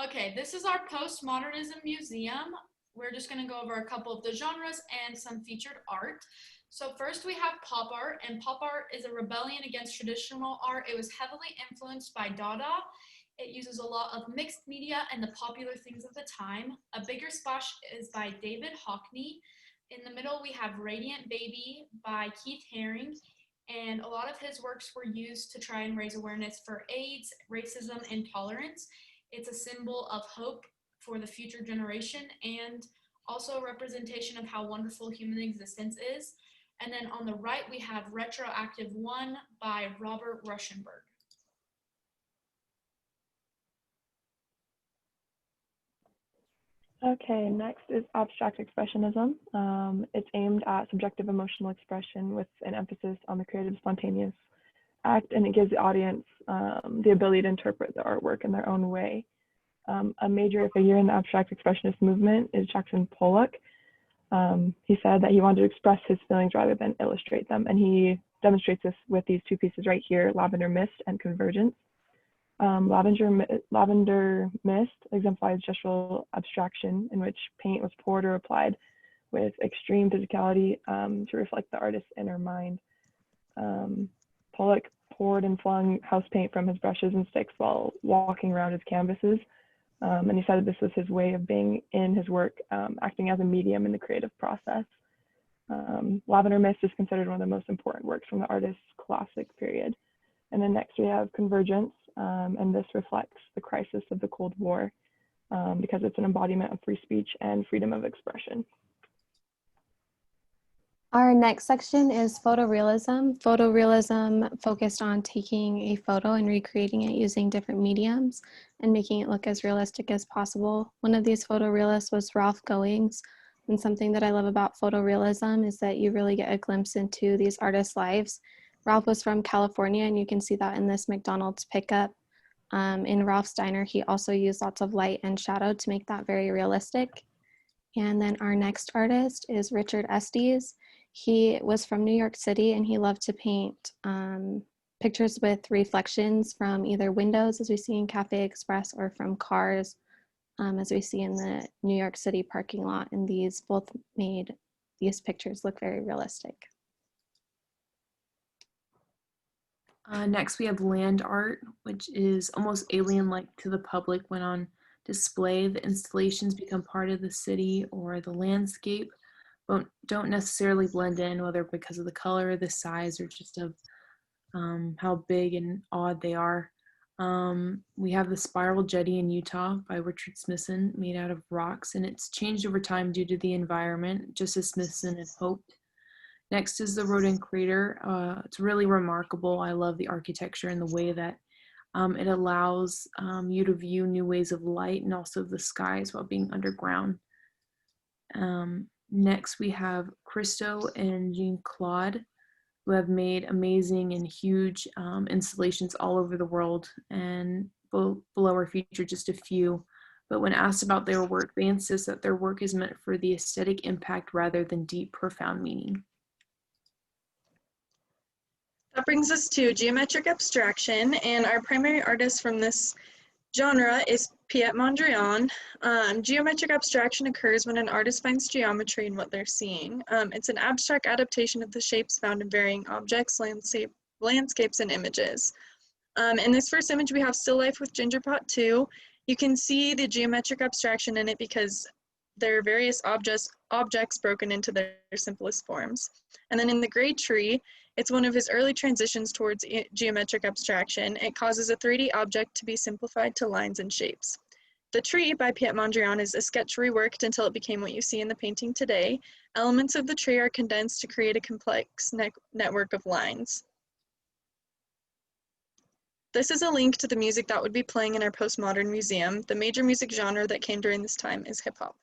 Okay, this is our postmodernism museum. We're just going to go over a couple of the genres and some featured art. So first we have pop art, and pop art is a rebellion against traditional art. It was heavily influenced by Dada. It uses a lot of mixed media and the popular things of the time. A bigger splash is by David Hockney. In the middle we have Radiant Baby by Keith Haring, and a lot of his works were used to try and raise awareness for AIDS, racism, and tolerance. It's a symbol of hope for the future generation and also a representation of how wonderful human existence is. And then on the right, we have Retroactive 1 by Robert Ruschenberg. Okay, next is abstract expressionism. It's aimed at subjective emotional expression with an emphasis on the creative spontaneous act, and it gives the audience the ability to interpret the artwork in their own way. A major figure in the abstract expressionist movement is Jackson Pollock. He said that he wanted to express his feelings rather than illustrate them, and he demonstrates this with these two pieces right here, Lavender Mist and Convergence. Lavender Mist exemplifies gestural abstraction in which paint was poured or applied with extreme physicality to reflect the artist's inner mind. Pollock poured and flung house paint from his brushes and sticks while walking around his canvases. And he said that this was his way of being in his work, acting as a medium in the creative process. Lavender Mist is considered one of the most important works from the artist's classic period. And then next we have Convergence, and this reflects the crisis of the Cold War because it's an embodiment of free speech and freedom of expression. Our next section is photorealism. Photorealism focused on taking a photo and recreating it using different mediums and making it look as realistic as possible. One of these photorealists was Ralph Goings. And something that I love about photorealism is that you really get a glimpse into these artists' lives. Ralph was from California, and you can see that in this McDonald's pickup. In Ralph's diner, he also used lots of light and shadow to make that very realistic. And then our next artist is Richard Estes. He was from New York City, and he loved to paint pictures with reflections from either windows, as we see in Cafe Express, or from cars, as we see in the New York City parking lot. And these both made these pictures look very realistic. Next, we have land art, which is almost alien-like to the public when on display. The installations become part of the city or the landscape, but don't necessarily blend in, whether because of the color, the size, or just of how big and odd they are. We have the Spiral Jetty in Utah by Richard Smithson, made out of rocks, and it's changed over time due to the environment, just as Smithson had hoped. Next is the Rodin Crater. It's really remarkable. I love the architecture and the way that it allows you to view new ways of light and also the skies while being underground. Next, we have Christo and Jean-Claude, who have made amazing and huge installations all over the world, and below are featured just a few. But when asked about their work, they insist that their work is meant for the aesthetic impact rather than deep, profound meaning. That brings us to geometric abstraction, and our primary artist from this genre is Piet Mondrian. Geometric abstraction occurs when an artist finds geometry in what they're seeing. It's an abstract adaptation of the shapes found in varying objects, landscapes, and images. In this first image, we have Still Life with Ginger Pot 2. You can see the geometric abstraction in it because there are various objects broken into their simplest forms. And then in The Gray Tree, it's one of his early transitions towards geometric abstraction. It causes a 3D object to be simplified to lines and shapes. The Tree by Piet Mondrian is a sketch reworked until it became what you see in the painting today. Elements of the tree are condensed to create a complex network of lines. This is a link to the music that would be playing in our postmodern museum. The major music genre that came during this time is hip hop.